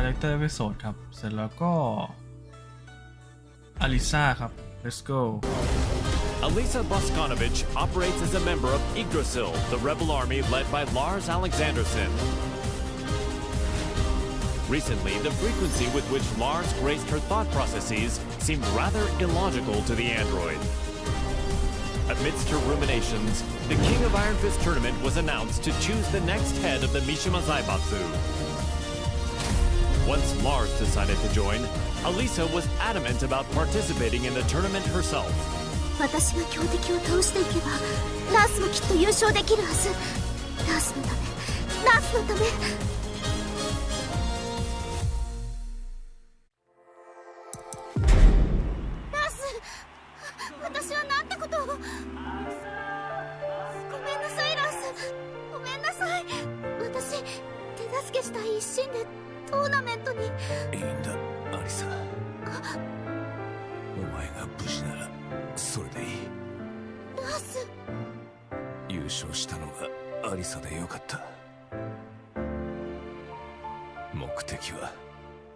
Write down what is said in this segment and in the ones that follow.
character episode ครับเสร็จแล้วก็ Alisa ครับ let's go Alisa Boskonovich operates as a member of Yggdrasil, the rebel army led by Lars Alexandersson. Recently, the frequency with which Lars graced her thought processes seemed rather illogical to the android. Amidst her ruminations, the King of Iron Fist tournament was announced to choose the next head of the Mishima Zaibatsu. Once Lars decided to join, Alisa was adamant about participating in the tournament herself. 私が強敵を倒していけばラースもきっと優勝できるはず。ラースのためラースのため。ラース、私はなんてことを。ごめんなさいラース、ごめんなさい。私手助けしたい一心でトーナメントに。いいんだアリサ、お前が無事ならそれでいい。ラース、優勝したのがアリサでよかった。目的は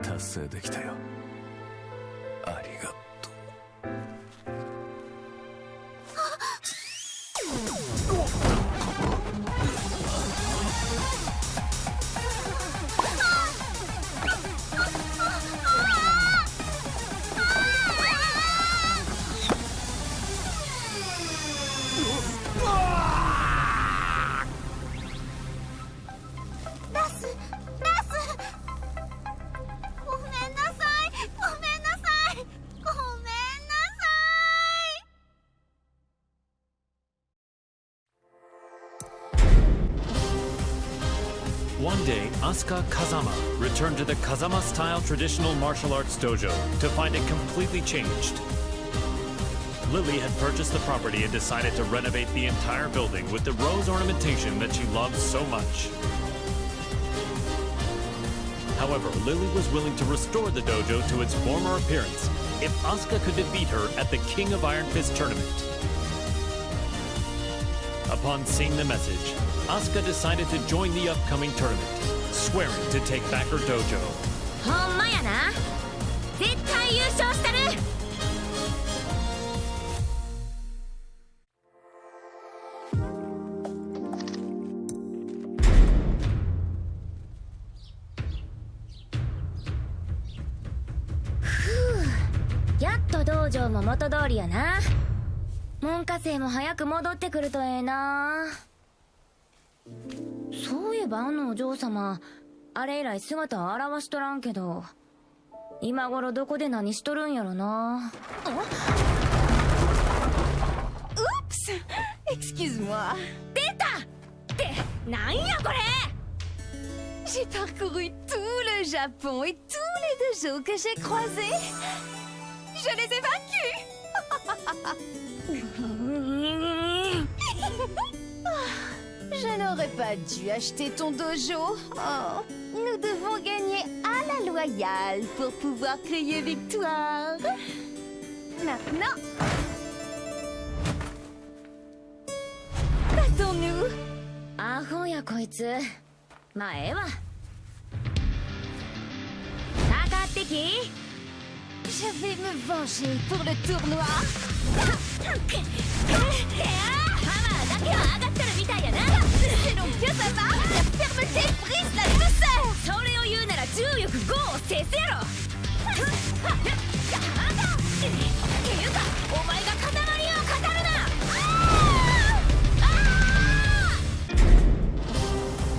達成できたよ。ありがとう。One day, Asuka Kazama returned to the Kazama-style traditional martial arts dojo to find it completely changed. Lili had purchased the property and decided to renovate the entire building with the rose ornamentation that she loved so much. However, Lili was willing to restore the dojo to its former appearance if Asuka could defeat her at the King of Iron Fist tournament. Upon seeing the message, Asuka decided to join the upcoming tournament, swearing to take back her dojo. ほんまやな。絶対優勝したる。やっと道場も元通りやな。門下生も早く戻ってくるとええな。そういえばあのお嬢様、あれ以来姿を現しとらんけど、今頃どこで何しとるんやろな。Oups! Excuse-moi. 出たってなんやこれ。 J'ai parcouru tout le Japon et tous les dojos que j'ai croisés. Je les ai vaincus. Je n'aurais pas dû acheter ton dojo. Oh, nous devons gagner à la loyale pour pouvoir crier victoire. Maintenant, battons-nous. アホやこいつ。まあええわ。かかってき。 Je vais me venger pour le tournoi. ハマーだけは上がってるみたいやな。 C'est donc que ça va. La fermeté brise la douceur. それを言うなら重力5を制せやろ。っていうかお前が塊を語るな。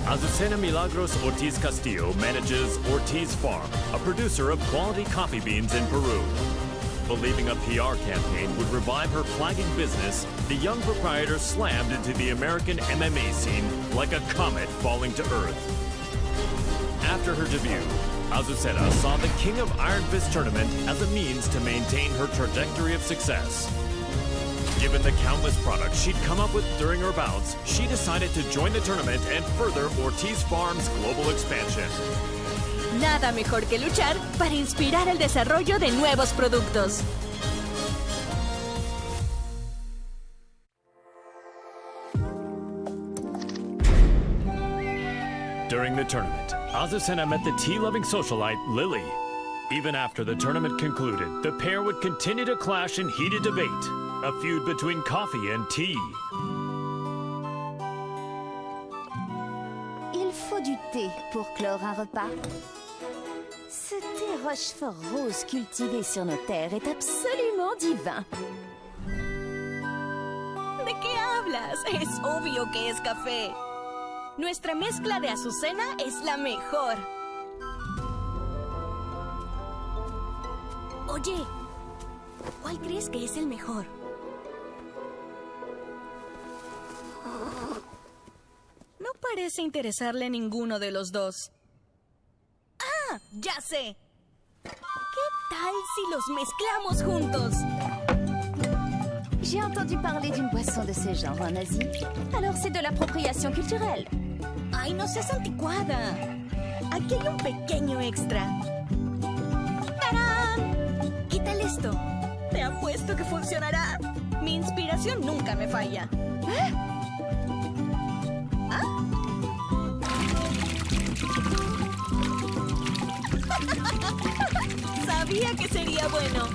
Azucena Milagros Ortiz Castillo manages Ortiz Farm, a producer of quality coffee beans in Peru. Believing a PR campaign would revive her flagging business, the young proprietor slammed into the American MMA scene like a comet falling to Earth. After her debut, Azucena saw the King of Iron Fist tournament as a means to maintain her trajectory of success. Given the countless products she'd come up with during her bouts, she decided to join the tournament and further Ortiz Farm's global expansion. Nada mejor que luchar para inspirar el desarrollo de nuevos productos. During the tournament, Azucena met the tea-loving socialite, Lili. Even after the tournament concluded, the pair would continue to clash in heated debate, a feud between coffee and tea. Il faut du thé pour clore un repas. Ce thé Rochefort rose cultivé sur nos terres est absolument divin. ¿De qué hablas? Es obvio que es café. Nuestra mezcla de Azucena es la mejor. Oye, ¿cuál crees que es el mejor? No parece interesarle ninguno de los dos. ¡Ah! ¡Ya sé! ¿Qué tal si los mezclamos juntos? J'ai entendu parler d'une boisson de ce genre en Asie. Alors c'est de l'appropriation culturelle. ¡Ay, no seas anticuada! Aquí hay un pequeño extra. ¡Tarán! ¿Qué tal esto? Te apuesto que funcionará. Mi inspiración nunca me falla. ¿Ah? Sabía que sería bueno.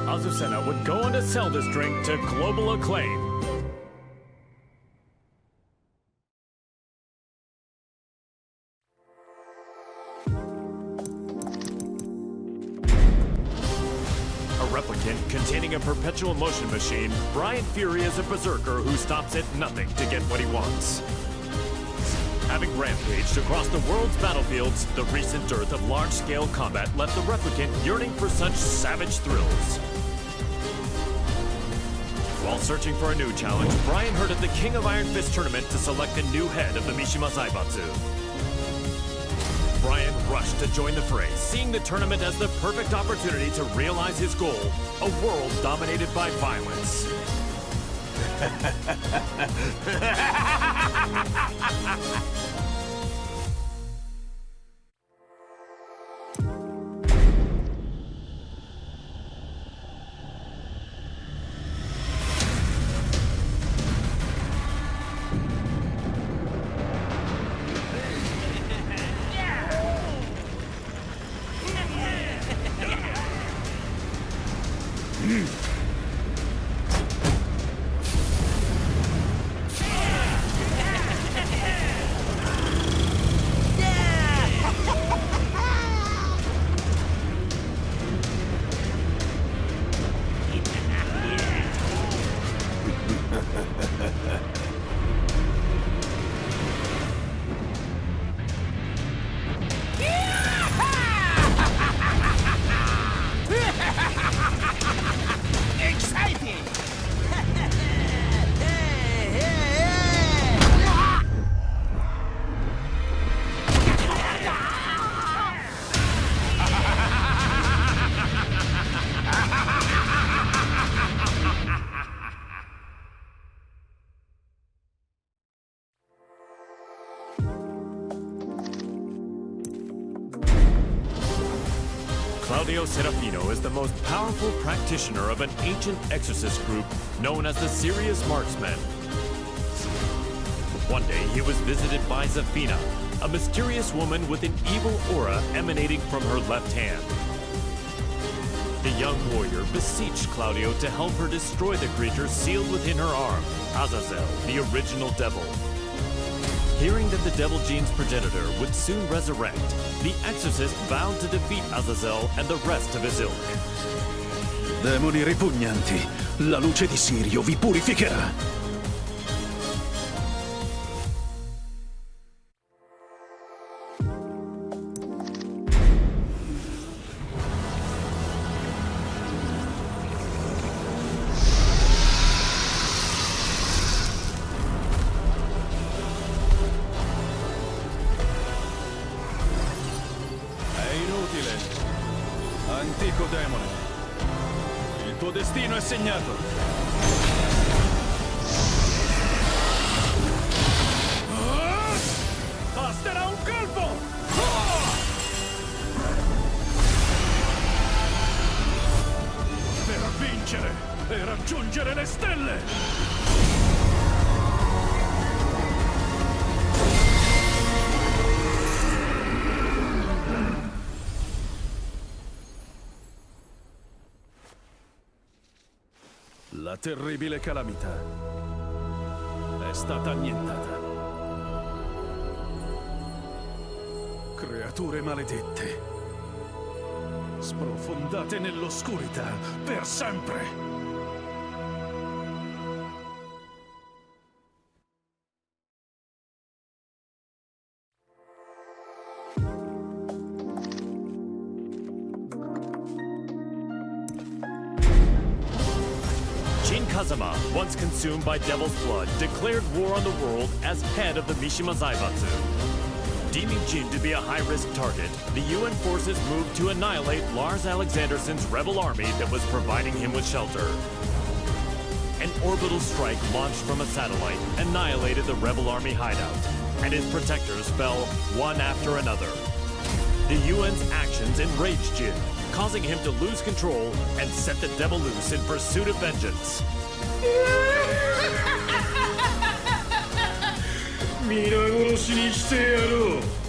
Azucena would go on to sell this drink to global acclaim. A replicant containing a perpetual motion machine, Bryan Fury is a berserker who stops at nothing to get what he wants. Having rampaged across the world's battlefields, the recent dearth of large-scale combat left the replicant yearning for such savage thrills. While searching for a new challenge, Bryan heard of the King of Iron Fist tournament to select a new head of the Mishima Zaibatsu. Bryan rushed to join the fray, seeing the tournament as the perfect opportunity to realize his goal, a world dominated by violence. Claudio Serafino is the most powerful practitioner of an ancient exorcist group known as the Serious Marksmen. One day he was visited by Zafina, a mysterious woman with an evil aura emanating from her left hand. The young warrior beseeched Claudio to help her destroy the creature sealed within her arm, Azazel, the original devil. Hearing that the devil gene's progenitor would soon resurrect, the exorcist vowed to defeat Azazel and the rest of his ilk. Demoni ripugnanti, la luce di Sirio vi purificherà. Antico demone, il tuo destino è segnato. Basterà un colpo! Per vincere e raggiungere le stelle! La terribile calamità è stata annientata. Creature maledette, sprofondate nell'oscurità per sempre. Jin Kazama, once consumed by devil's blood, declared war on the world as head of the Mishima Zaibatsu. Deeming Jin to be a high-risk target, the UN forces moved to annihilate Lars Alexandersson's rebel army that was providing him with shelter. An orbital strike launched from a satellite annihilated the rebel army hideout, and its protectors fell one after another. The UN's actions enraged Jin, causing him to lose control and set the devil loose in pursuit of vengeance. Milagrosにしてやろう。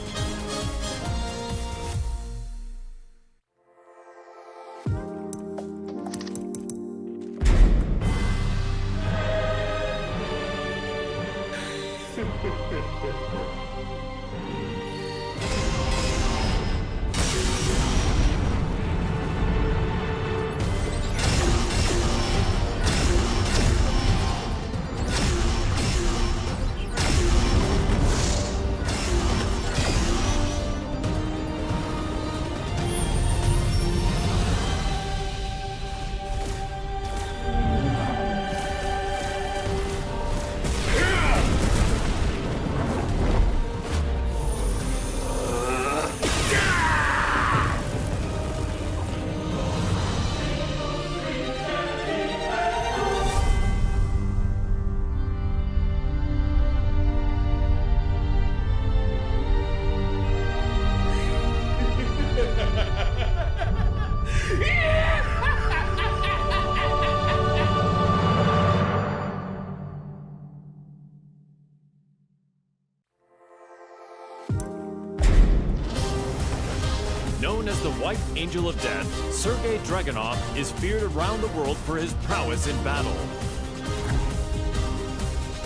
Known as the White Angel of Death, Sergei Dragunov is feared around the world for his prowess in battle.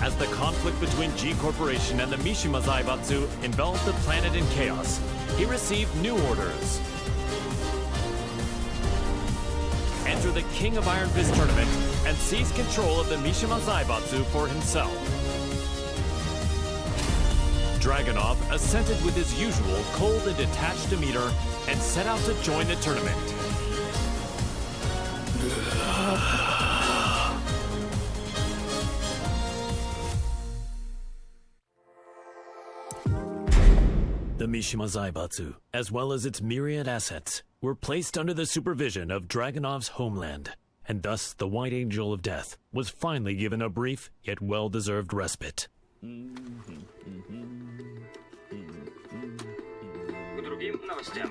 As the conflict between G Corporation and the Mishima Zaibatsu enveloped the planet in chaos, he received new orders. Enter the King of Iron Fist tournament and seize control of the Mishima Zaibatsu for himself. Dragunov assented with his usual cold and detached demeanor and set out to join the tournament. The Mishima Zaibatsu, as well as its myriad assets, were placed under the supervision of Dragunov's homeland, and thus the White Angel of Death was finally given a brief yet well-deserved respite. К другим новостям.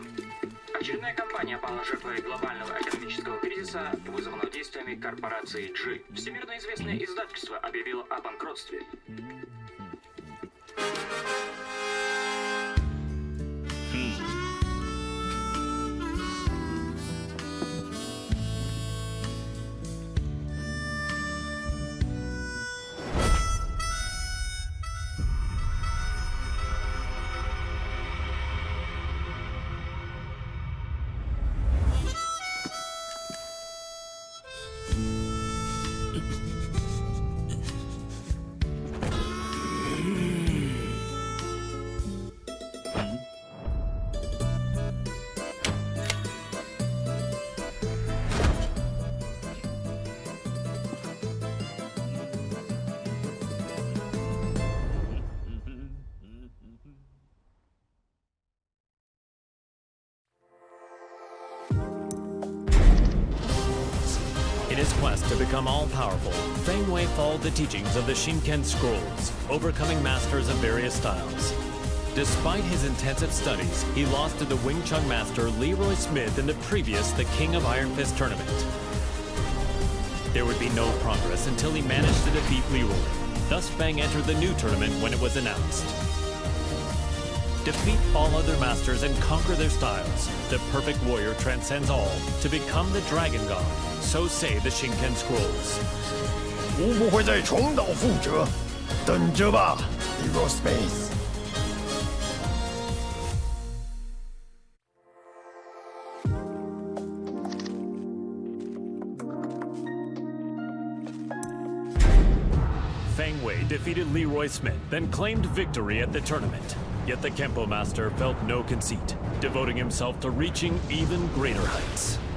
Очередная компания пала жертвой глобального экономического кризиса, вызванного действиями корпорации G. Всемирно известное издательство объявило о банкротстве. In his quest to become all-powerful, Feng Wei followed the teachings of the Shinken Scrolls, overcoming masters of various styles. Despite his intensive studies, he lost to the Wing Chun master Leroy Smith in the previous The King of Iron Fist tournament. There would be no progress until he managed to defeat Leroy. Thus Feng entered the new tournament when it was announced. Defeat all other masters and conquer their styles. The perfect warrior transcends all to become the Dragon God. So say the Shinken Scrolls. 无不会再重蹈覆辙。等着吧 ，Leroy Smith。Feng Wei defeated Leroy Smith, then claimed victory at the tournament. Yet the Kempo master felt no conceit, devoting himself to reaching even greater heights. "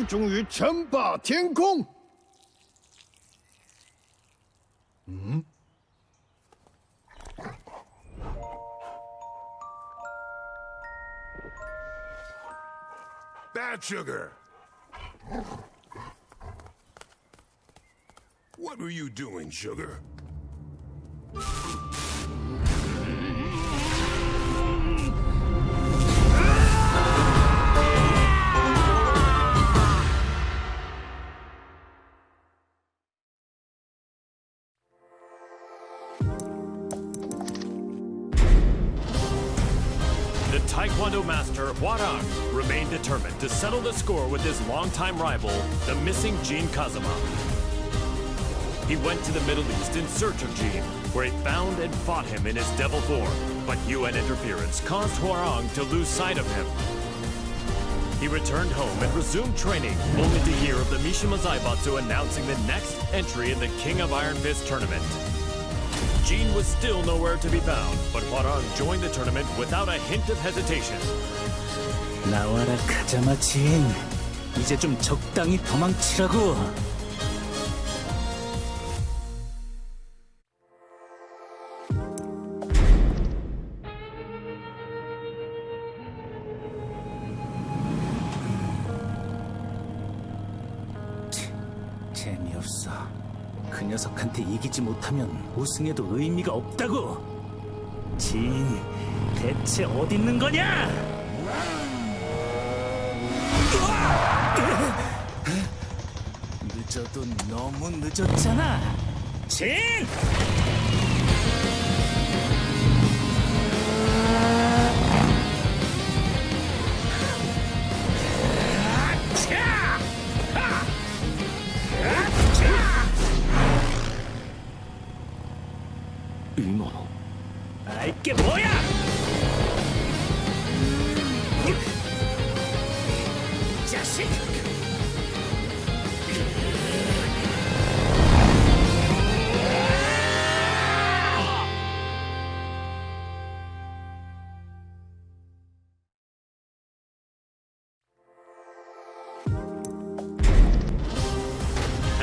终于称霸天空。Bad sugar. What were you doing, sugar? Taekwondo master Hwoarang remained determined to settle the score with his longtime rival, the missing Jin Kazama. He went to the Middle East in search of Jin, where he found and fought him in his devil form, but UN interference caused Hwoarang to lose sight of him. He returned home and resumed training, only to hear of the Mishima Zaibatsu announcing the next entry in the King of Iron Fist tournament. Jin was still nowhere to be found, but Hwoarang joined the tournament without a hint of hesitation. 나와라 카자마 진. 이제 좀 적당히 도망치라고. 재미없어. 그 녀석한테 이기지 못하면 우승에도 의미가 없다고. 진, 대체 어디 있는 거냐? 늦어도 너무 늦었잖아. 진! 이게 뭐야? 자식!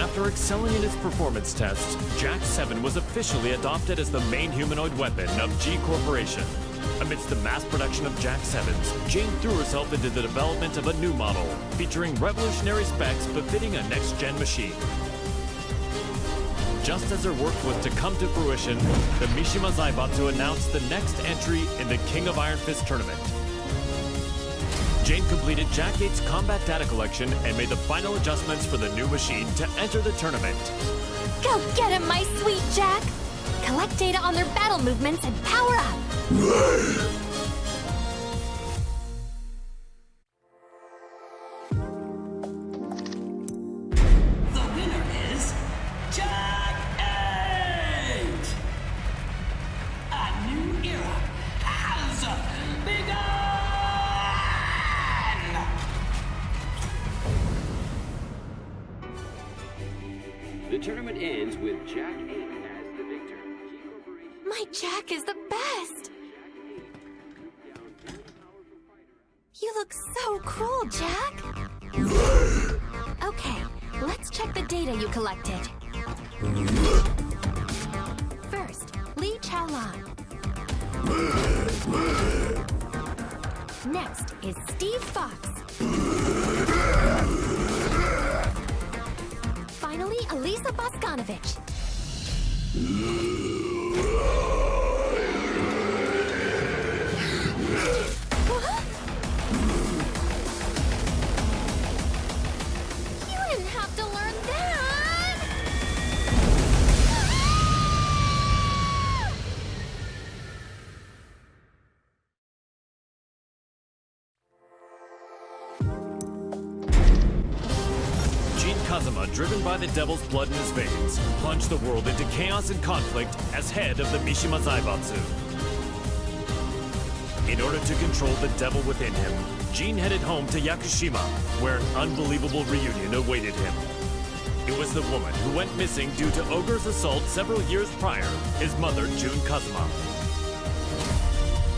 After excelling in his performance tests, Jack 7 was officially adopted as the main humanoid weapon of G Corporation. Amidst the mass production of Jack 7s, Jane threw herself into the development of a new model, featuring revolutionary specs befitting a next-gen machine. Just as her work was to come to fruition, the Mishima Zaibatsu announced the next entry in the King of Iron Fist tournament. Jane completed Jack 8's combat data collection and made the final adjustments for the new machine to enter the tournament. Go get him, my sweet Jack! Collect data on their battle movements and power up! The winner is Jack 8! A new era has begun! The tournament ends with Jack 8 as the victor. My Jack is the best! You look so cool, Jack! Okay, let's check the data you collected. First, Li Chaolan. Next is Steve Fox. Finally, Alisa Bosconovich. You didn't have to learn that! Jin Kazama, driven by the devil's blood in his veins, plunged the world into chaos and conflict as head of the Mishima Zaibatsu. In order to control the devil within him, Jin headed home to Yakushima, where an unbelievable reunion awaited him. It was the woman who went missing due to Ogre's assault several years prior, his mother, Jun Kazama.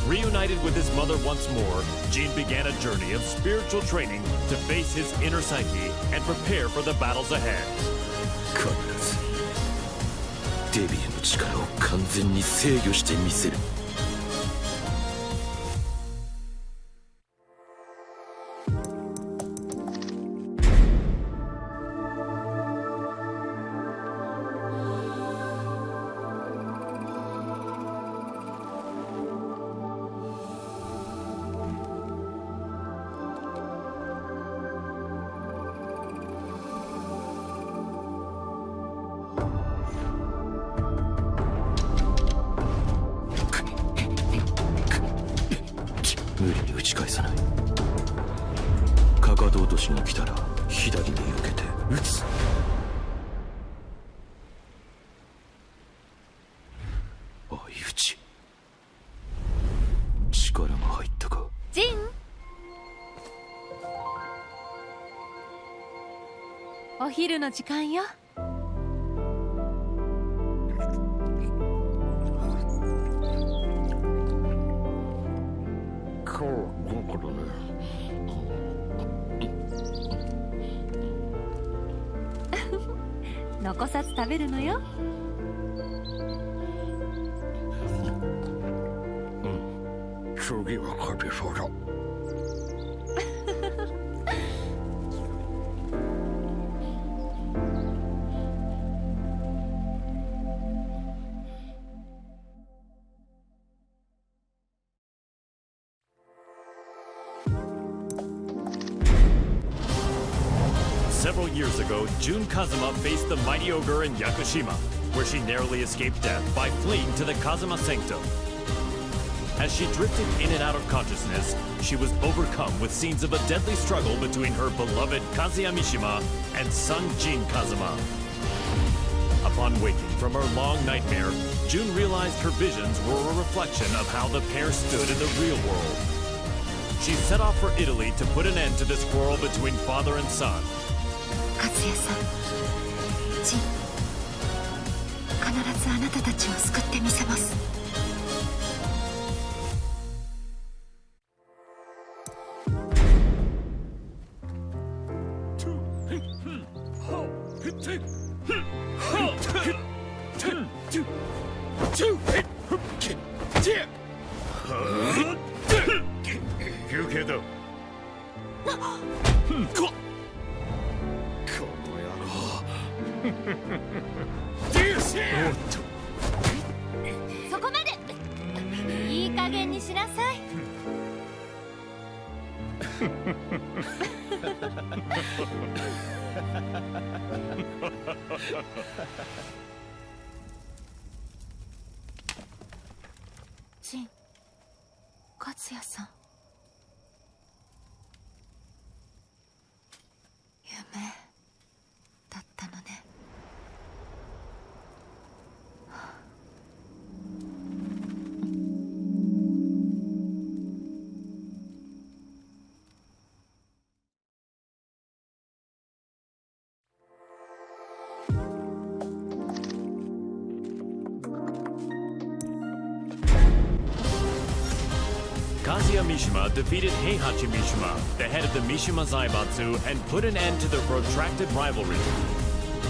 Reunited with his mother once more, Jin began a journey of spiritual training to face his inner psyche and prepare for the battles ahead. 必ずデビューの力を完全に制御してみせる。無理に打ち返さない。かかと落としが来たら左に避けて打つ。相打ち。力が入ったか。ジン、お昼の時間よ。残さず食べるのよ。次は勝てそうだ。Several years ago, Jun Kazama faced the mighty ogre in Yakushima, where she narrowly escaped death by fleeing to the Kazama Sanctum. As she drifted in and out of consciousness, she was overcome with scenes of a deadly struggle between her beloved Kazuya Mishima and son Jin Kazama. Upon waking from her long nightmare, Jun realized her visions were a reflection of how the pair stood in the real world. She set off for Italy to put an end to this quarrel between father and son. 勝也さん、ジン、必ずあなたたちを救ってみせます。休憩だ。そこまで。いい加減にしなさい。ジン、勝也さん。夢だったのね。Kazuya Mishima defeated Heihachi Mishima, the head of the Mishima Zaibatsu, and put an end to their protracted rivalry.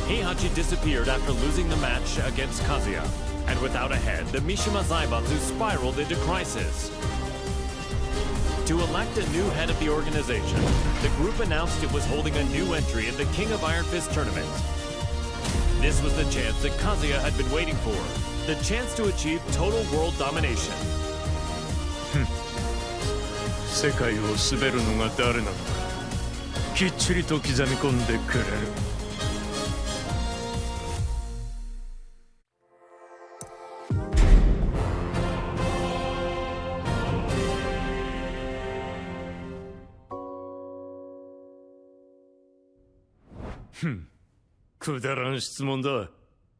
Heihachi disappeared after losing the match against Kazuya, and without a head, the Mishima Zaibatsu spiraled into crisis. To elect a new head of the organization, the group announced it was holding a new entry in the King of Iron Fist tournament. This was the chance that Kazuya had been waiting for. The chance to achieve total world domination. 世界を滑るのが誰なのかきっちりと刻み込んでくれる。くだらん質問だ。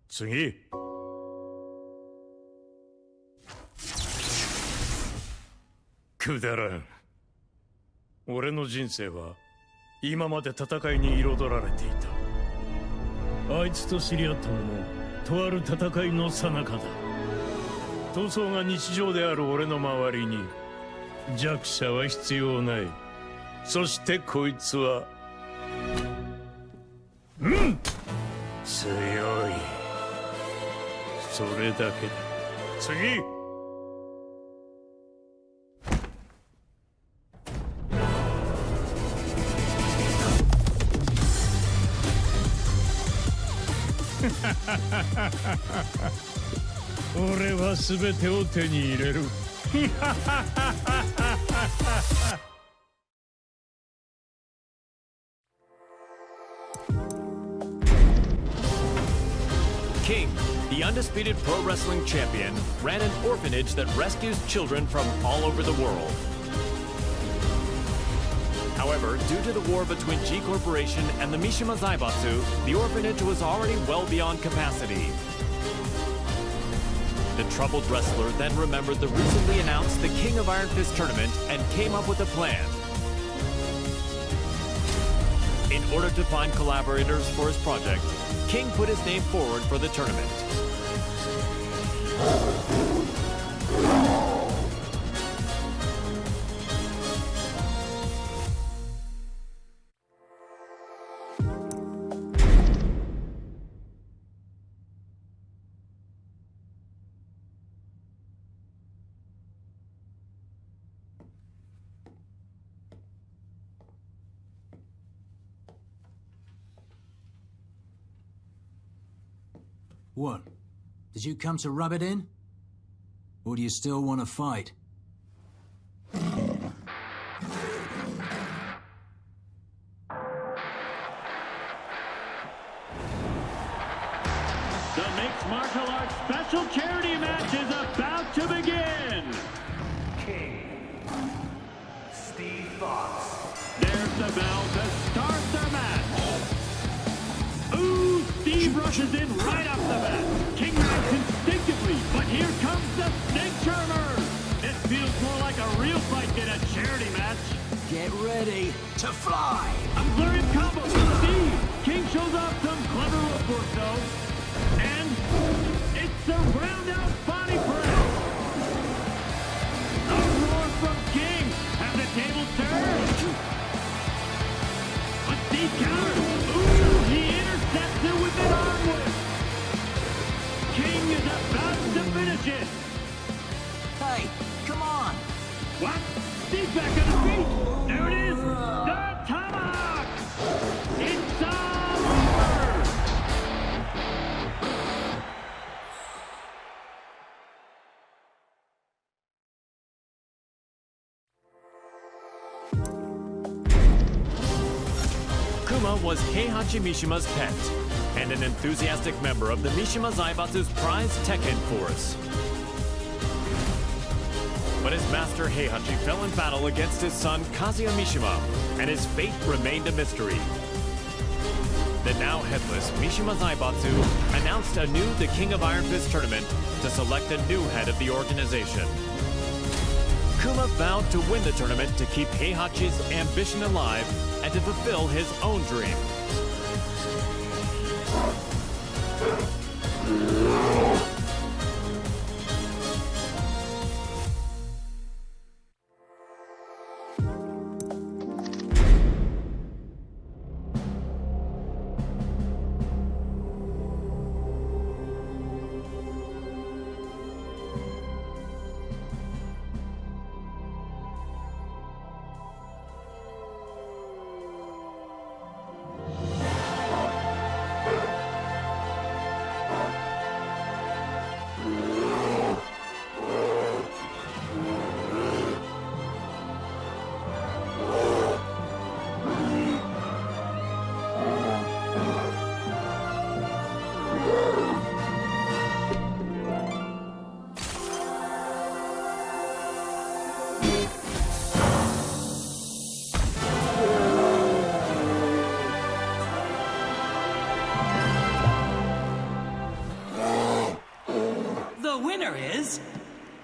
次。くだらん。俺の人生は今まで戦いに彩られていた。あいつと知り合ったのもとある戦いの最中だ。闘争が日常である俺の周りに弱者は必要ない。そしてこいつは強い。それだけだ。次。俺は全てを手に入れる。King, the undisputed pro wrestling champion, ran an orphanage that rescues children from all over the world. However, due to the war between G Corporation and the Mishima Zaibatsu, the orphanage was already well beyond capacity. The troubled wrestler then remembered the recently announced the King of Iron Fist tournament and came up with a plan. In order to find collaborators for his project, King put his name forward for the tournament. What? Did you come to rub it in? Or do you still want to fight? The mixed martial arts special charity match is about to begin! King. Steve Fox. There's the bell to start the match! Ooh, Steve rushes in right off the bat. King acts instinctively, but here comes the snake charmer. It feels more like a real fight than a charity match. Get ready to fly! A flurry of combos from Steve. King shows off some clever footwork though. And it's a round-out body press. A roar from King. Have the table turned. But Steve counters. Ooh, he intercepts it with an arm whip. King is about to finish it. Hey, come on! What? Steve's back on his feet. There it is. The tomahawk. It's all over. Kuma was Heihachi Mishima's pet, and an enthusiastic member of the Mishima Zaibatsu's prize Tekken force. But his master Heihachi fell in battle against his son Kazuya Mishima, and his fate remained a mystery. The now headless Mishima Zaibatsu announced anew the King of Iron Fist tournament to select a new head of the organization. Kuma vowed to win the tournament to keep Heihachi's ambition alive and to fulfill his own dream. winner is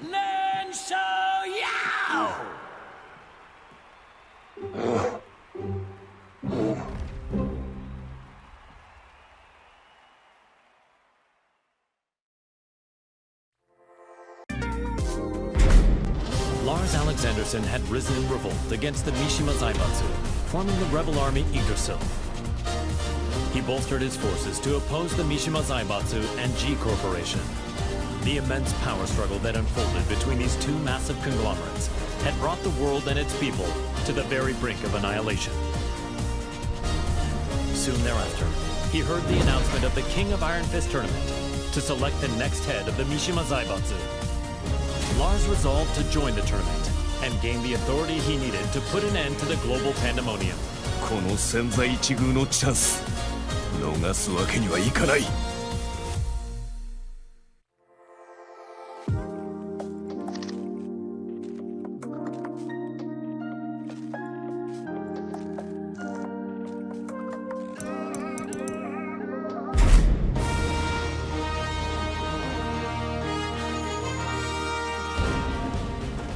Len Xiaoyu! Lars Alexandersson had risen in revolt against the Mishima Zaibatsu, forming the rebel army Yggdrasil. He bolstered his forces to oppose the Mishima Zaibatsu and G Corporation. The immense power struggle that unfolded between these two massive conglomerates had brought the world and its people to the very brink of annihilation. Soon thereafter, he heard the announcement of the King of Iron Fist tournament to select the next head of the Mishima Zaibatsu. Lars resolved to join the tournament and gain the authority he needed to put an end to the global pandemonium. この千載一遇のチャンス逃すわけにはいかない。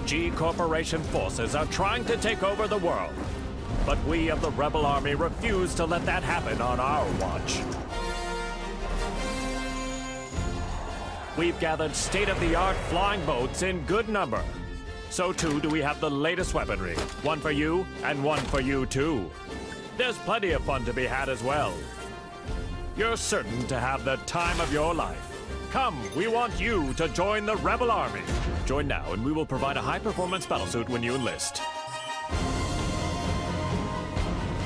G Corporation forces are trying to take over the world, but we of the Rebel Army refuse to let that happen on our watch. We've gathered state-of-the-art flying boats in good number. So too do we have the latest weaponry, one for you and one for you too. There's plenty of fun to be had as well. You're certain to have the time of your life. Come, we want you to join the Rebel Army. Join now and we will provide a high-performance battlesuit when you enlist.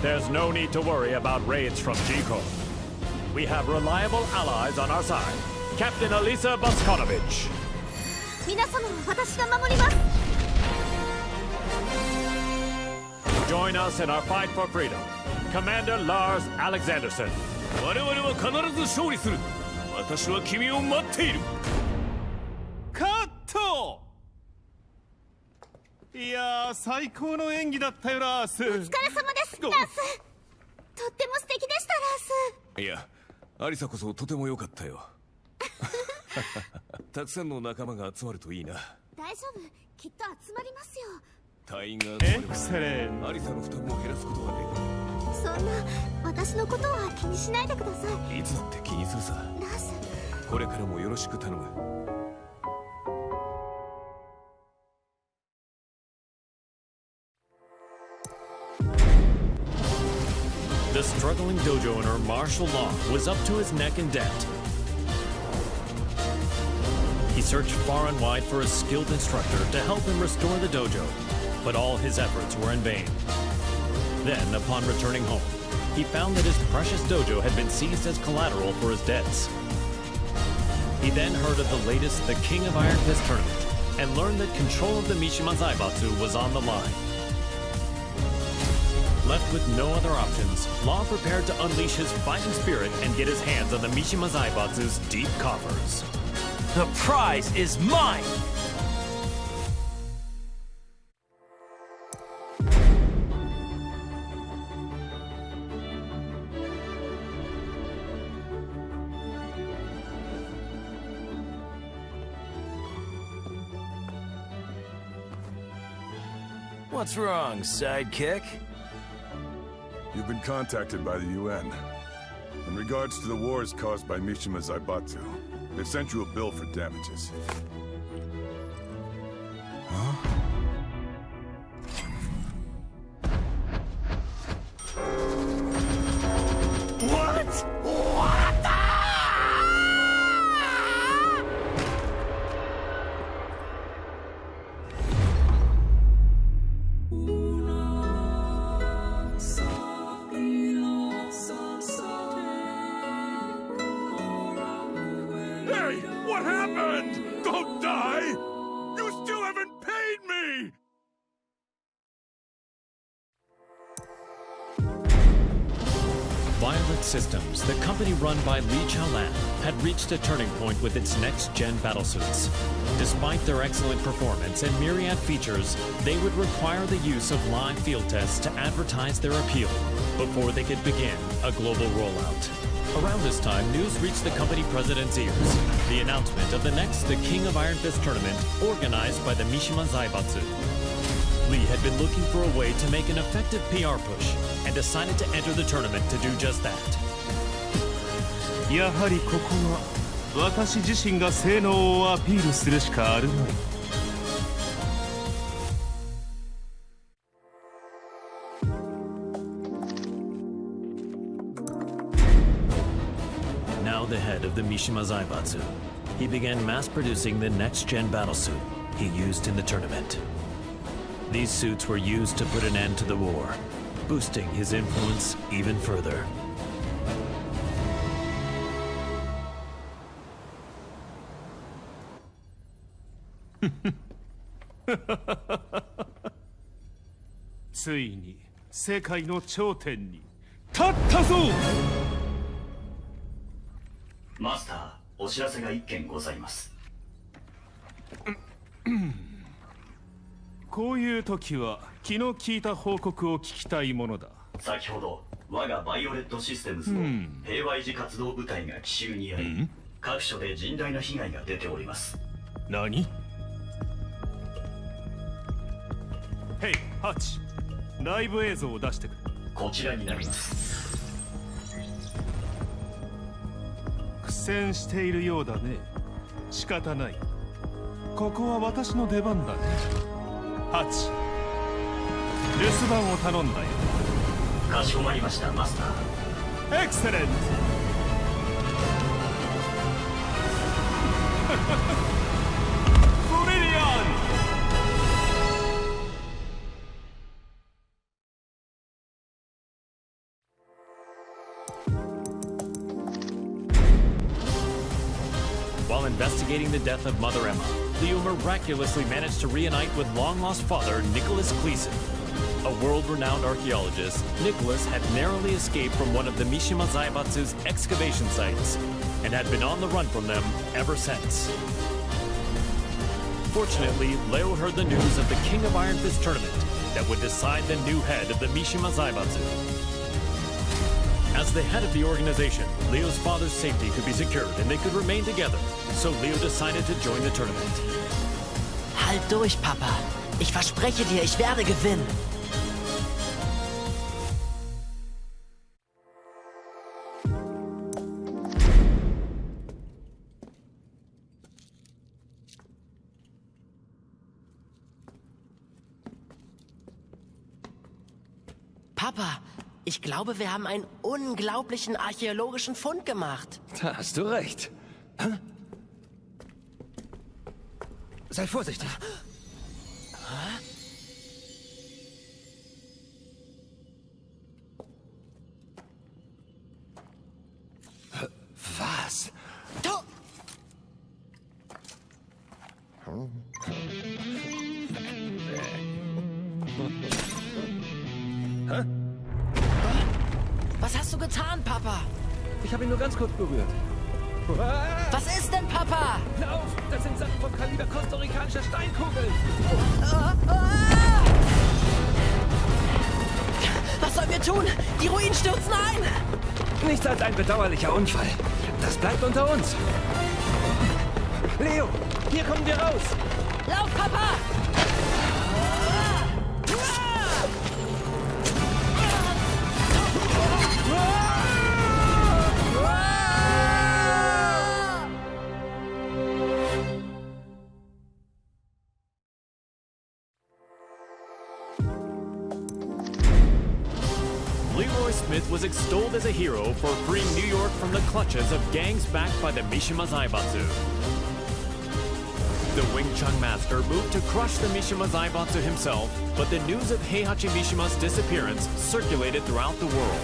There's no need to worry about raids from G-Corp. We have reliable allies on our side. Captain Alisa Boskonovich. 皆様は私が守ります。 Join us in our fight for freedom. Commander Lars Alexandersson. 我々は必ず勝利する。私は君を待っている。カット。いやー、最高の演技だったよラース。お疲れ様ですラース。とっても素敵でしたラース。いや、アリサこそとても良かったよ。たくさんの仲間が集まるといいな。大丈夫、きっと集まりますよ。隊員が集まればアリサの負担も減らすことができる。そんな私のことは気にしないでください。いつだって気にするさ。ラース、これからもよろしく頼む。The struggling dojo owner martial law was up to his neck in debt. He searched far and wide for a skilled instructor to help him restore the dojo, but all his efforts were in vain. Then, upon returning home, he found that his precious dojo had been seized as collateral for his debts. He then heard of the latest The King of Iron Fist tournament and learned that control of the Mishima Zaibatsu was on the line. Left with no other options, Law prepared to unleash his fighting spirit and get his hands on the Mishima Zaibatsu's deep coffers. The prize is mine! What's wrong, sidekick? You've been contacted by the UN. In regards to the wars caused by Mishima Zaibatsu, they've sent you a bill for damages. Huh? What? What the? Hey, what happened? Don't die! You still haven't paid me! Violet Systems, the company run by Li Chaolan, had reached a turning point with its next-gen battlesuits. Despite their excellent performance and myriad features, they would require the use of live field tests to advertise their appeal before they could begin a global rollout. Around this time, news reached the company president's ears. The announcement of the next The King of Iron Fist tournament, organized by the Mishima Zaibatsu. Lee had been looking for a way to make an effective PR push and decided to enter the tournament to do just that. やはりここは私自身が性能をアピールするしかあるまい。Now the head of the Mishima Zaibatsu, he began mass-producing the next-gen battlesuit he used in the tournament. These suits were used to put an end to the war, boosting his influence even further. Finally, 世界の頂点に立ったぞ。マスター、お知らせが一件ございます。こういう時は気の利いた報告を聞きたいものだ。先ほど我がバイオレットシステムズの平和維持活動部隊が奇襲にあい、各所で甚大な被害が出ております。何？ヘイ、ハッチ、ライブ映像を出してくれ。こちらになります。苦戦しているようだね。仕方ない。ここは私の出番だね。ハッチ、留守番を頼んだよ。かしこまりました、マスター。エクセレント。ブリリアント。While investigating the death of Mother Emma, Leo miraculously managed to reunite with long-lost father Nicholas Kliesen. A world-renowned archaeologist, Nicholas had narrowly escaped from one of the Mishima Zaibatsu's excavation sites and had been on the run from them ever since. Fortunately, Leo heard the news of the King of Iron Fist tournament that would decide the new head of the Mishima Zaibatsu. As the head of the organization, Leo's father's safety could be secured and they could remain together, so Leo decided to join the tournament. Halt durch, Papa. Ich verspreche dir, ich werde gewinnen. Papa, ich glaube, wir haben einen unglaublichen archäologischen Fund gemacht. Da hast du recht. Sei vorsichtig. Was? Was hast du getan, Papa? Ich habe ihn nur ganz kurz berührt. Was ist denn, Papa? Lauf! Das sind Sachen vom Kaliber kostarikanischer Steinkugeln. Was sollen wir tun? Die Ruinen stürzen ein! Nichts als ein bedauerlicher Unfall. Das bleibt unter uns. Leo, hier kommen wir raus. Lauf, Papa! Leroy Smith was extolled as a hero for freeing New York from the clutches of gangs backed by the Mishima Zaibatsu. The Wing Chun master moved to crush the Mishima Zaibatsu himself, but the news of Heihachi Mishima's disappearance circulated throughout the world.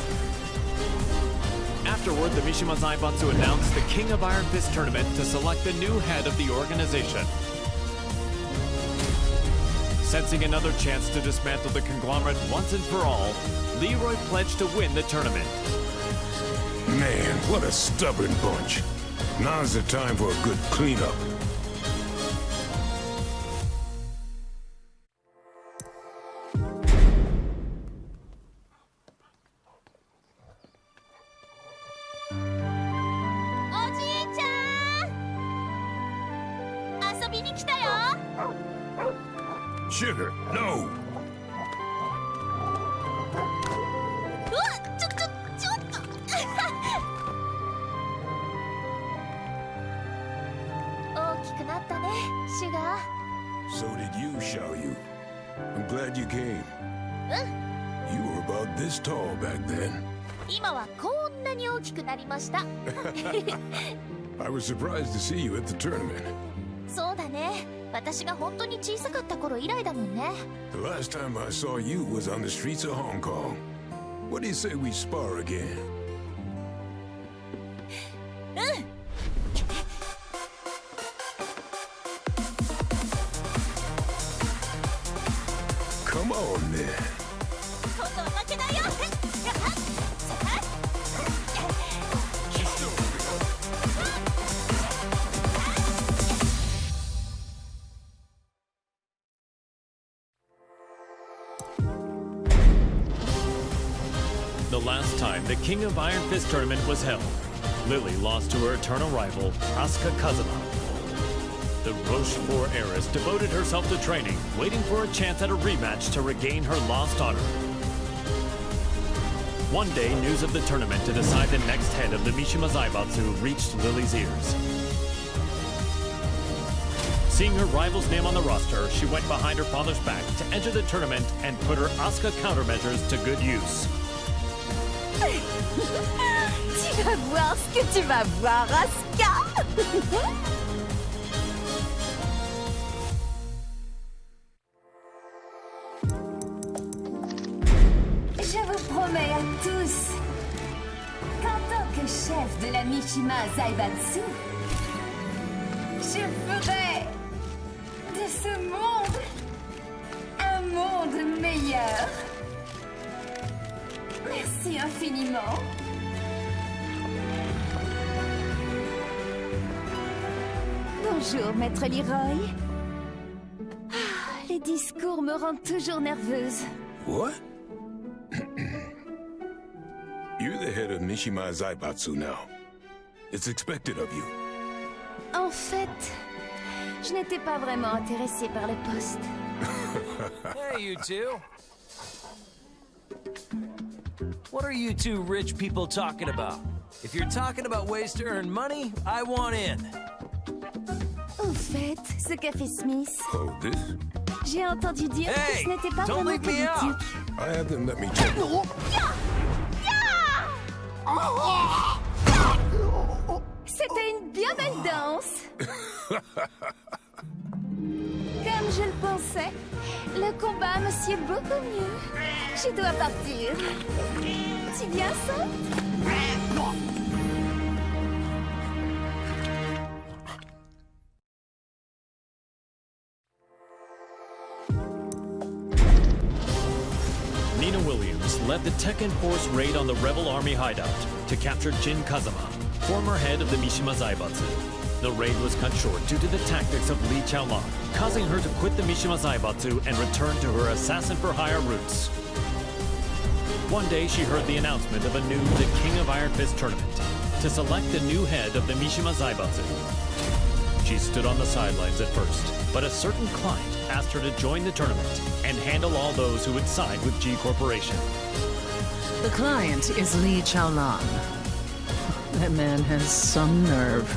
Afterward, the Mishima Zaibatsu announced the King of Iron Fist tournament to select the new head of the organization. Sensing another chance to dismantle the conglomerate once and for all, Leroy pledged to win the tournament. Man, what a stubborn bunch. Now's the time for a good cleanup. りに来たよ Sugar, no! うわちょっと大きくなったねシュガー So did you, Xiaoyu. I'm glad you came. うん You were about this tall back then. 今はこんなに大きくなりました I was surprised to see you at the tournament. そうだね私が本当に小さかった頃以来だもんね The last time I saw you was on the streets of Hong Kong. What do you say we spar again? うん Come on, then. 今度は負けないよ The last time the King of Iron Fist tournament was held, Lili lost to her eternal rival, Asuka Kazama. The Rochefort heiress devoted herself to training, waiting for a chance at a rematch to regain her lost honor. One day, news of the tournament to decide the next head of the Mishima Zaibatsu reached Lili's ears. Seeing her rival's name on the roster, she went behind her father's back to enter the tournament and put her Asuka countermeasures to good use. Tu vas voir ce que tu vas voir, Asuka. Je vous promets à tous qu'en tant que chef de la Mishima Zaibatsu, je ferai de ce monde un monde meilleur. Merci infiniment. Bonjour, maître Leroy. Les discours me rendent toujours nerveuse. What? You're the head of Mishima Zaibatsu now. It's expected of you. En fait, je n'étais pas vraiment intéressée par le poste. Hey, you two. What are you two rich people talking about? If you're talking about ways to earn money, I want in. Au fait, ce café Smith. Oh, this? J'ai entendu dire que ce n'était pas don't vraiment leave me out. politique. I had them let me check. C'était une bien belle danse. Comme je le pensais, le combat me sied beaucoup mieux. Je dois partir. Tu viens, ça? Nina Williams led the Tekken Force raid on the Rebel Army hideout to capture Jin Kazama, former head of the Mishima Zaibatsu. The raid was cut short due to the tactics of Li Chaolan, causing her to quit the Mishima Zaibatsu and return to her assassin-for-hire roots. One day, she heard the announcement of a new The King of Iron Fist tournament to select the new head of the Mishima Zaibatsu. She stood on the sidelines at first, but a certain client asked her to join the tournament and handle all those who would side with G Corporation. The client is Li Chaolan. That man has some nerve.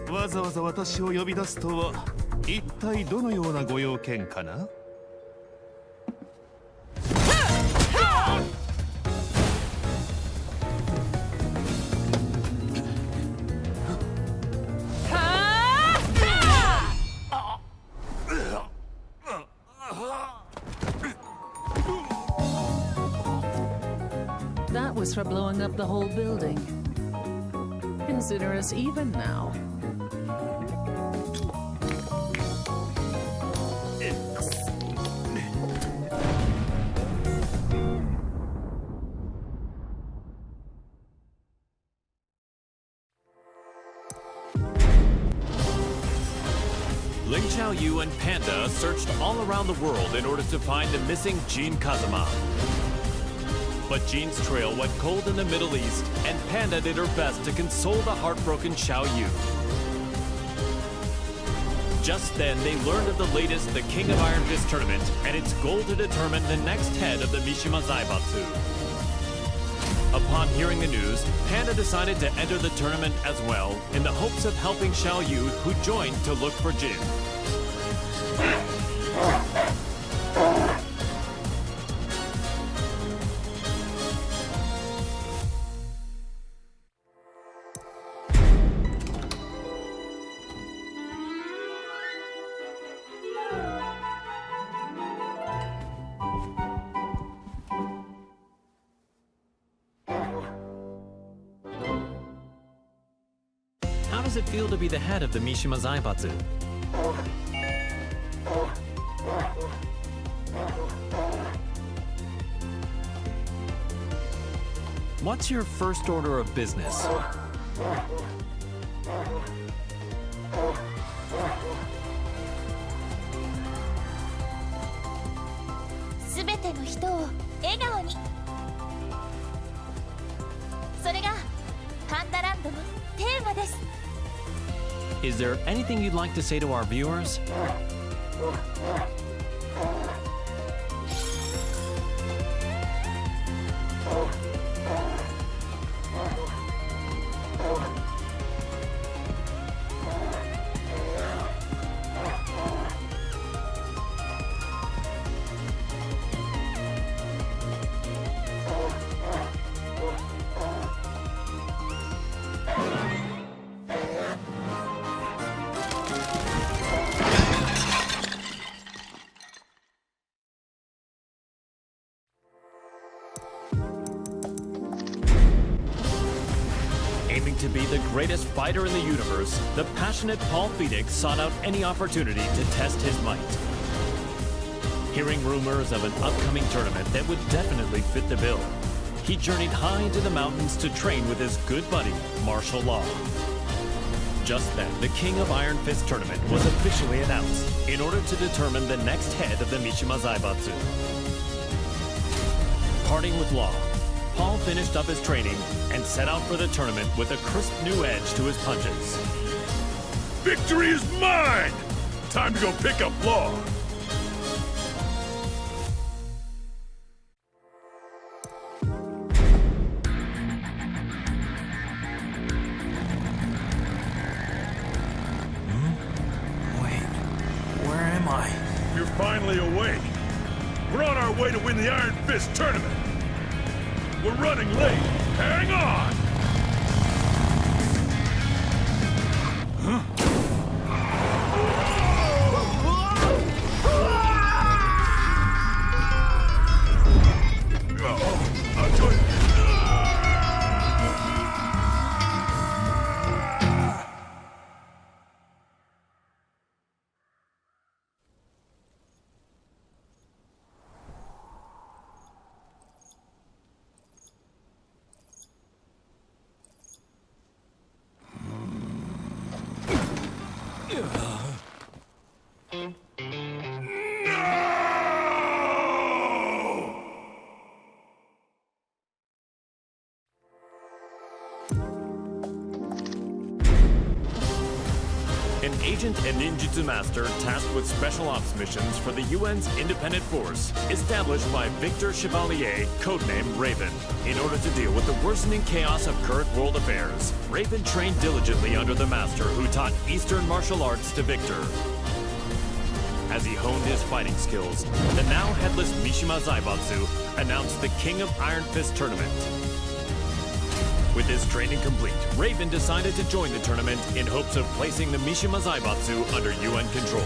わざわざ私を呼び出すとは一体どのようなご用件かな for blowing up the whole building. Consider us even now. Xiaoyu and Panda searched all around the world in order to find the missing Jin Kazama. But Jin's trail went cold in the Middle East, and Panda did her best to console the heartbroken Xiaoyu. Just then, they learned of the latest The King of Iron Fist tournament and its goal to determine the next head of the Mishima Zaibatsu. Upon hearing the news, Panda decided to enter the tournament as well in the hopes of helping Xiaoyu, who joined to look for Jin. How does it feel to be the head of the Mishima Zaibatsu? What's your first order of business? すべての人を笑顔に。それがパンダランドのテーマです。 Is there anything you'd like to say to our viewers? Aiming to be the greatest fighter in the universe, the passionate Paul Phoenix sought out any opportunity to test his might. Hearing rumors of an upcoming tournament that would definitely fit the bill, he journeyed high into the mountains to train with his good buddy, Martial Law. Just then, the King of Iron Fist tournament was officially announced in order to determine the next head of the Mishima Zaibatsu. Parting with Law, Paul finished up his training and set out for the tournament with a crisp new edge to his punches. Victory is mine! Time to go pick up Law. Wait, where am I? You're finally awake. We're on our way to win the Iron Fist tournament. We're running late. Hang on! Huh? An agent and ninjutsu master tasked with special ops missions for the UN's independent force, established by Victor Chevalier, codenamed Raven. In order to deal with the worsening chaos of current world affairs, Raven trained diligently under the master who taught Eastern martial arts to Victor. As he honed his fighting skills, the now headless Mishima Zaibatsu announced the King of Iron Fist tournament. With his training complete, Raven decided to join the tournament in hopes of placing the Mishima Zaibatsu under UN control.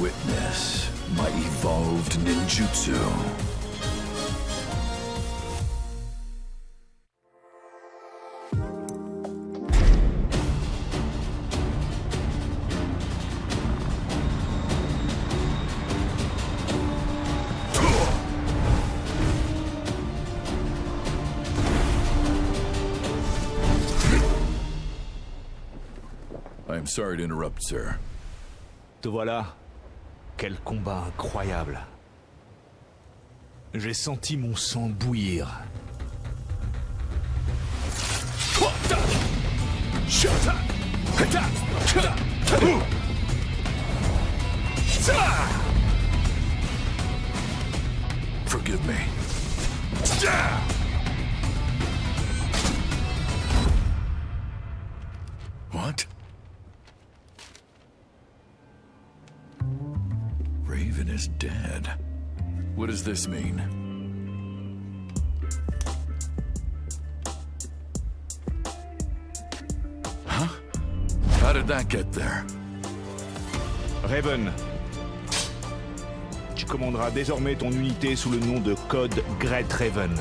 Witness my evolved ninjutsu. am sorry to interrupt, sir. Te voilà. Quel combat incroyable. J'ai senti mon sang bouillir. Forgive me. What? Raven is dead. What does this mean? Huh? How did that get there? Raven. Tu commanderas désormais ton unité sous le nom de Code Great Raven.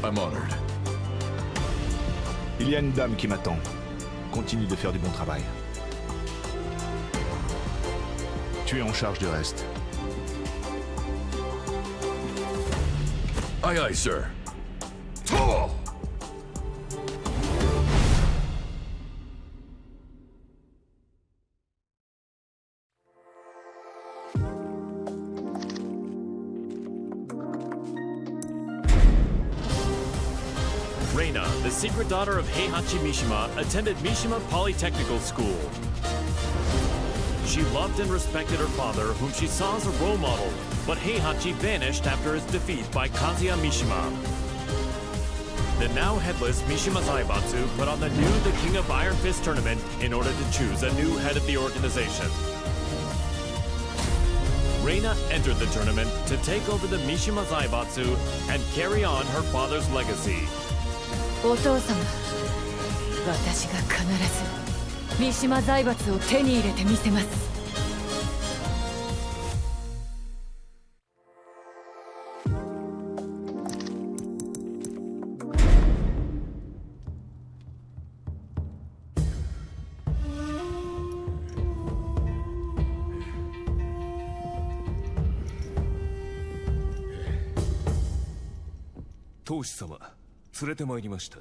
I'm honored. Il y a une dame qui m'attend. Continue de faire du bon travail. Tu es en charge du reste. Aye, aye, sir. Reina, the secret daughter of Heihachi Mishima, attended Mishima Polytechnical School. She loved and respected her father, whom she saw as a role model, but Heihachi vanished after his defeat by Kazuya Mishima. The now headless Mishima Zaibatsu put on the King of Iron Fist tournament in order to choose a new head of the organization. Reina entered the tournament to take over the Mishima Zaibatsu and carry on her father's legacy. お父様、私が必ず三島財閥を手に入れてみせます。当主様、連れてまいりました。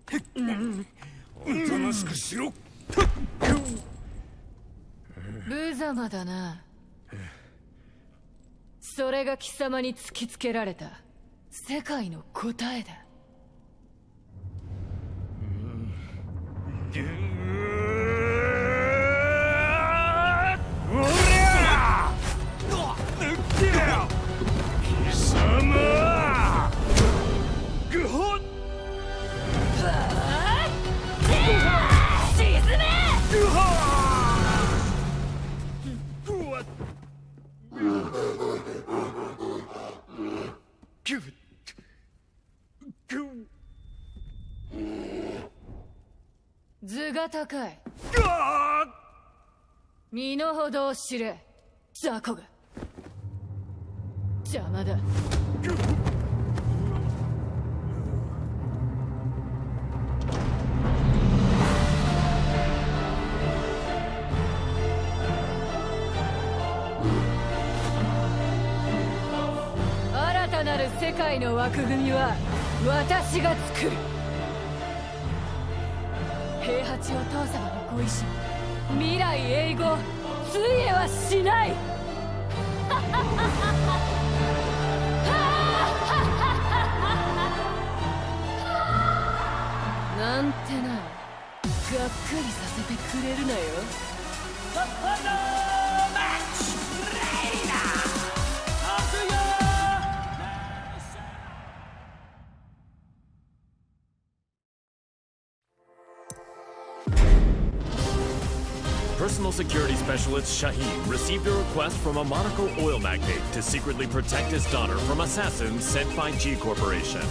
おとなしくしろ。無様だな。それが貴様に突きつけられた世界の答えだ。図が高い。身の程を知れ、雑魚が。邪魔だ。新たなる世界の枠組みは私が作る。平八お父様のご意志、未来永劫ついえはしない。なんてな、がっかりさせてくれるなよ。Personal security specialist Shaheen received a request from a Monaco oil magnate to secretly protect his daughter from assassins sent by G Corporation.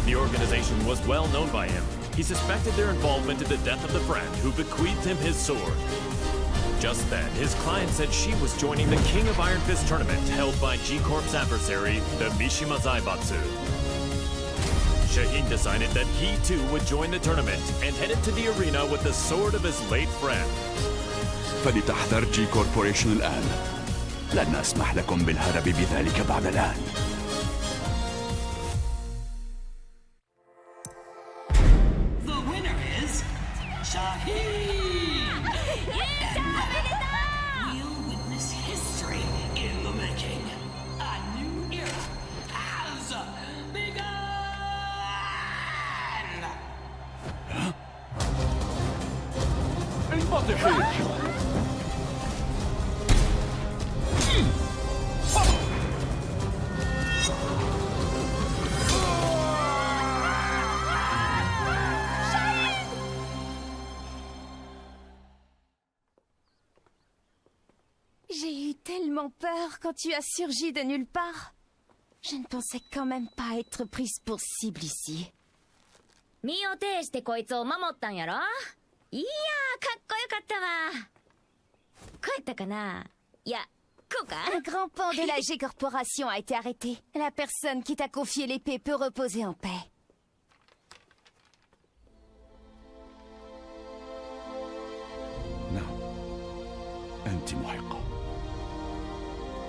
The organization was well known by him. He suspected their involvement in the death of the friend who bequeathed him his sword. Just then, his client said she was joining the King of Iron Fist tournament held by G Corp's adversary, the Mishima Zaibatsu. Shaheen decided that he too would join the tournament and headed to the arena with the sword of his late friend. فلتحذر جي كوربوريشن الآن. لن أسمح لكم بالهرب بذلك بعد الآن. tellement peur quand tu as surgi de nulle part. Je ne pensais quand même pas être prise pour cible ici. 身を挺してこいつを守ったんやろ？いやー、かっこよかったわ。こうやったかな？いや、こうか？ Un grand pan de la G-Corporation a été arrêté. La personne qui t'a confié l'épée peut reposer en paix. أنت محقة.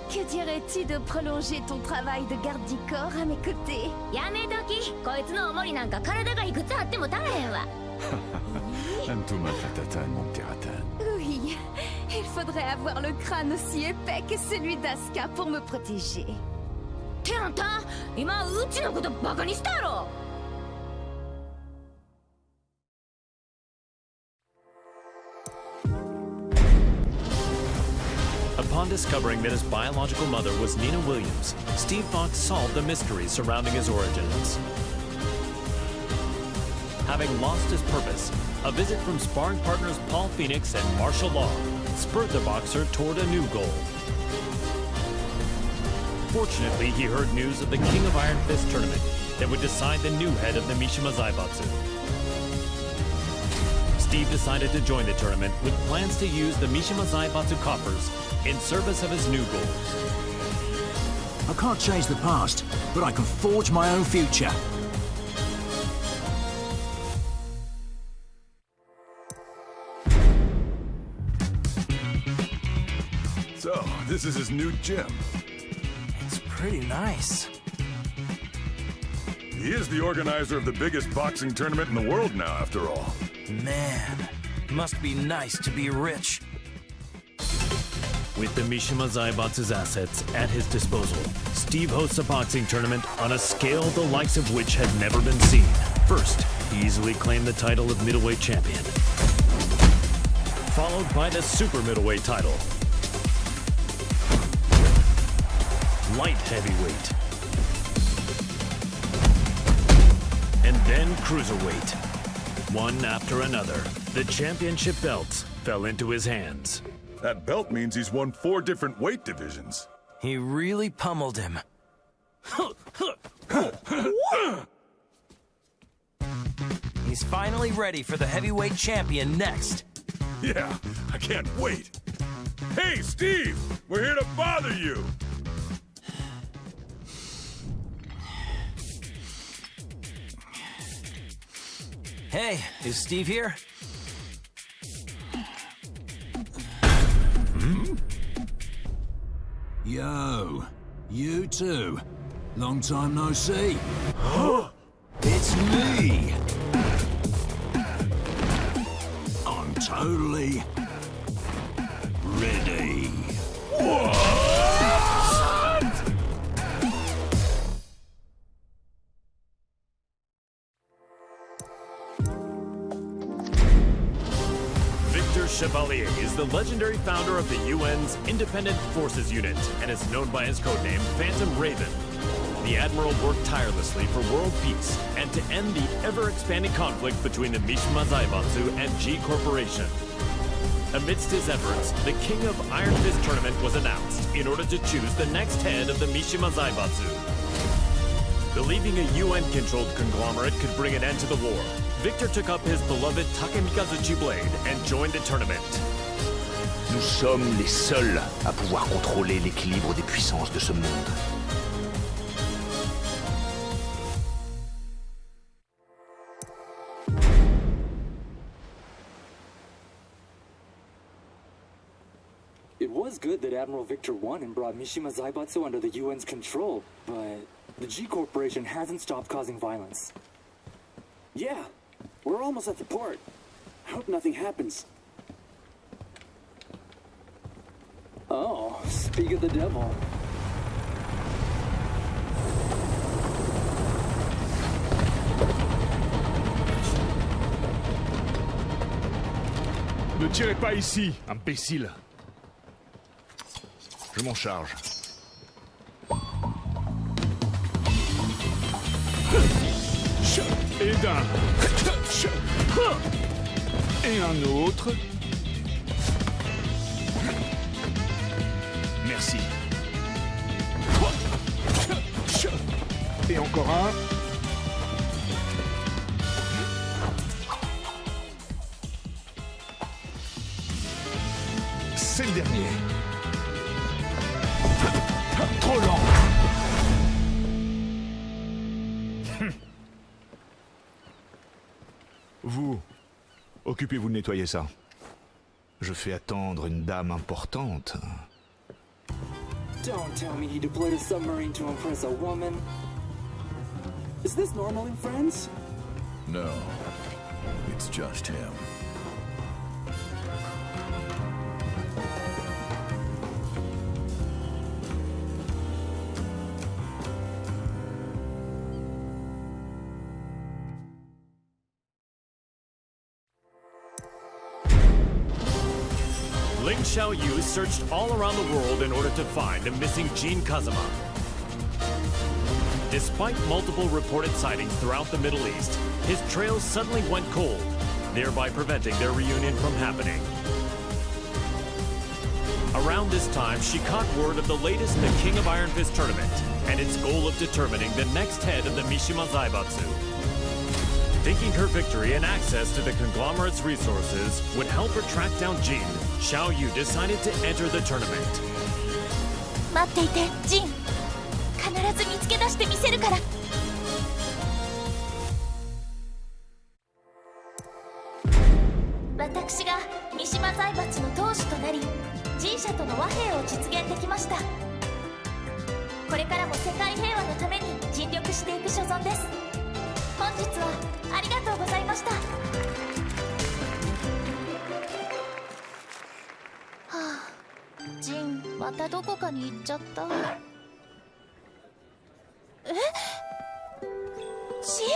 Que dirais-tu de prolonger ton travail de garde du corps à mes côtés? やめとき。こいつの重りなんか体がいくつあっても足らへんわ。أنتما فتاتان ممتعتان. Oui, il faudrait avoir le crâne aussi épais que celui d'Asuka pour me protéger. ってあんた、今うちのことバカにしたやろ。Upon discovering that his biological mother was Nina Williams, Steve Fox solved the mystery surrounding his origins. Having lost his purpose, a visit from sparring partners Paul Phoenix and martial law spurred the boxer toward a new goal. Fortunately, he heard news of the King of Iron Fist tournament that would decide the new head of the Mishima Zaibatsu. Steve decided to join the tournament with plans to use the Mishima Zaibatsu coffers in service of his new goal. I can't change the past, but I can forge my own future. So, this is his new gym. It's pretty nice. He is the organizer of the biggest boxing tournament in the world now, after all. Man, must be nice to be rich. With the Mishima Zaibatsu's assets at his disposal, Steve hosts a boxing tournament on a scale the likes of which had never been seen. First, he easily claimed the title of middleweight champion, followed by the super middleweight title, light heavyweight, and then cruiserweight. One after another, the championship belts fell into his hands. That belt means he's won 4 different weight divisions. He really pummeled him. He's finally ready for the heavyweight champion next. Yeah, I can't wait. Hey, Steve! We're here to bother you! Hey, is Steve here? Yo, you too. Long time no see. It's me. I'm totally ready. Chevalier is the legendary founder of the UN's Independent Forces Unit and is known by his codename Phantom Raven. The Admiral worked tirelessly for world peace and to end the ever-expanding conflict between the Mishima Zaibatsu and G Corporation. Amidst his efforts, the King of Iron Fist tournament was announced in order to choose the next head of the Mishima Zaibatsu. Believing a UN-controlled conglomerate could bring an end to the war, Victor took up his beloved Takemikazuchi blade and joined the tournament. Nous sommes les seuls à pouvoir contrôler l'équilibre des puissances de ce monde. It was good that Admiral Victor won and brought Mishima Zaibatsu under the UN's control, but the G Corporation hasn't stopped causing violence. Yeah, we're almost at the port. I hope nothing happens. Oh, speak of the devil. Ne tirez pas ici, imbécile. Je m'en charge. Et d'un. Et un autre. merci. Et encore un. C'est le dernier. Trop lent. Vous, occupez-vous de nettoyer ça. Je fais attendre une dame importante. Don't tell me he deployed a submarine to impress a woman. Is this normal in friends? No, it's just him. Xiaoyu searched all around the world in order to find the missing Jin Kazama. Despite multiple reported sightings throughout the Middle East, his trail suddenly went cold, thereby preventing their reunion from happening. Around this time, she caught word of the latest The King of Iron Fist tournament and its goal of determining the next head of the Mishima Zaibatsu. Thinking her victory and access to the conglomerate's resources would help her track down Jin, Xiaoyu decided to enter the tournament. 待っていて、ジン。必ず見つけ出してみせるから。私が三島財閥の当主となり、G社との和平を実現できました。これからも世界平和のために尽力していく所存です。本日はありがとうございました。はあ、ジン、またどこかに行っちゃった。え？ジン！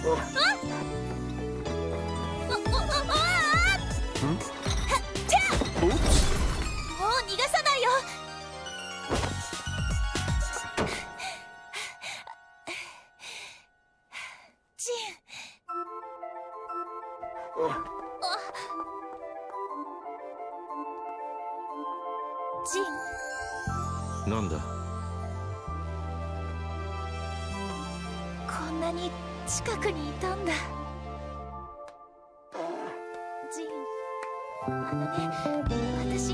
もう逃がさないよ。ジン。ジン。なんだ。こんなに近くにいたんだ。ジン。私。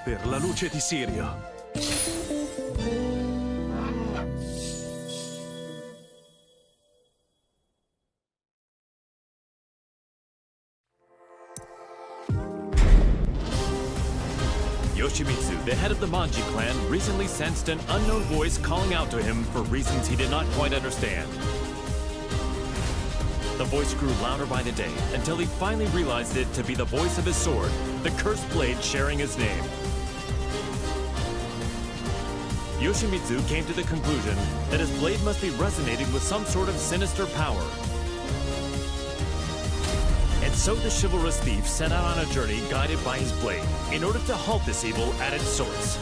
Per la luce di Sirio. Yoshimitsu, the head of the Manji clan, recently sensed an unknown voice calling out to him for reasons he did not quite understand. The voice grew louder by the day until he finally realized it to be the voice of his sword, the cursed blade sharing his name. Yoshimitsu came to the conclusion that his blade must be resonating with some sort of sinister power. And so the chivalrous thief set out on a journey guided by his blade in order to halt this evil at its source.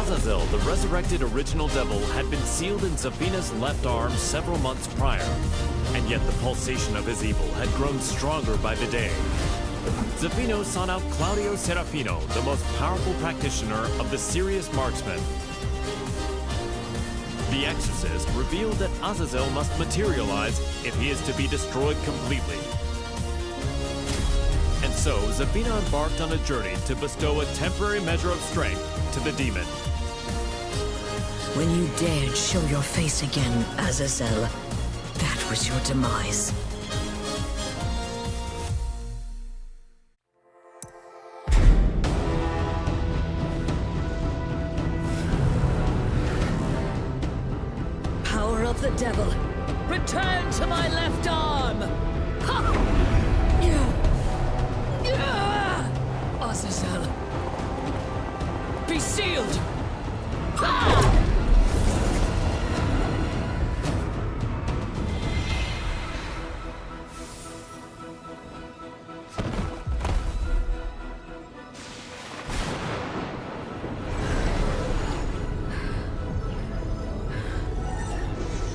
Azazel, the resurrected original devil, had been sealed in Zafina's left arm several months prior, and yet the pulsation of his evil had grown stronger by the day. Zafino sought out Claudio Serafino, the most powerful practitioner of the serious marksman. The exorcist revealed that Azazel must materialize if he is to be destroyed completely. And so, Zafina embarked on a journey to bestow a temporary measure of strength to the demon. When you dared show your face again, Azazel, that was your demise. Power of the devil, return to my left arm! Ha! Azazel, be sealed! Ha!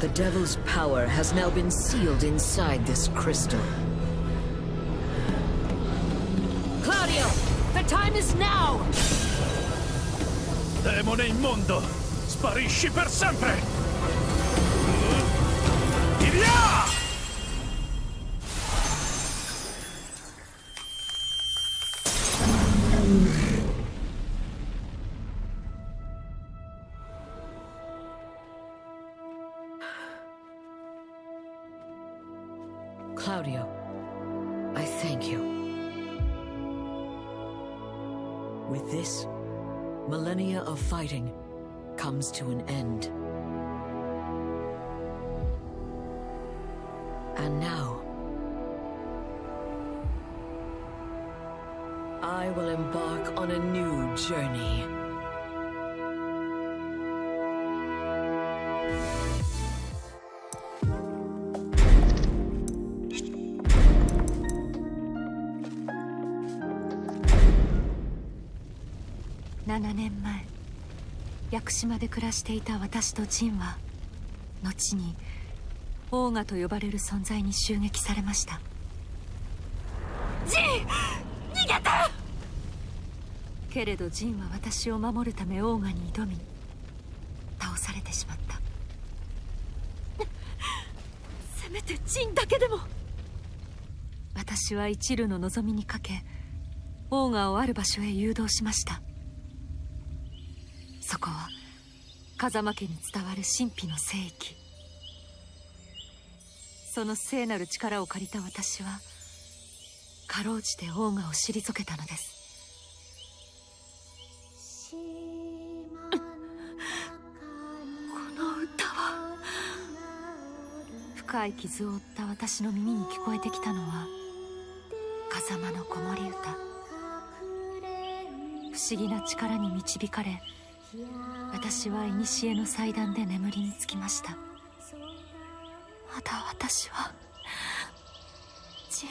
The devil's power has now been sealed inside this crystal. Claudio, the time is now! Demone immondo, sparisci per sempre! Di via! Claudio, I thank you. With this, millennia of fighting comes to an end. And now, I will embark on a new journey.7年前、屋久島で暮らしていた私とジンは、後にオーガと呼ばれる存在に襲撃されました。ジン、逃げて！けれどジンは私を守るためオーガに挑み、倒されてしまった。せめてジンだけでも。私は一縷の望みにかけ、オーガをある場所へ誘導しました。そこは風間家に伝わる神秘の聖域。その聖なる力を借りた私はかろうじてオーガを退けたのです。この歌は。深い傷を負った私の耳に聞こえてきたのは風間の子守歌。不思議な力に導かれ、私は古の祭壇で眠りにつきました。まだ私はジン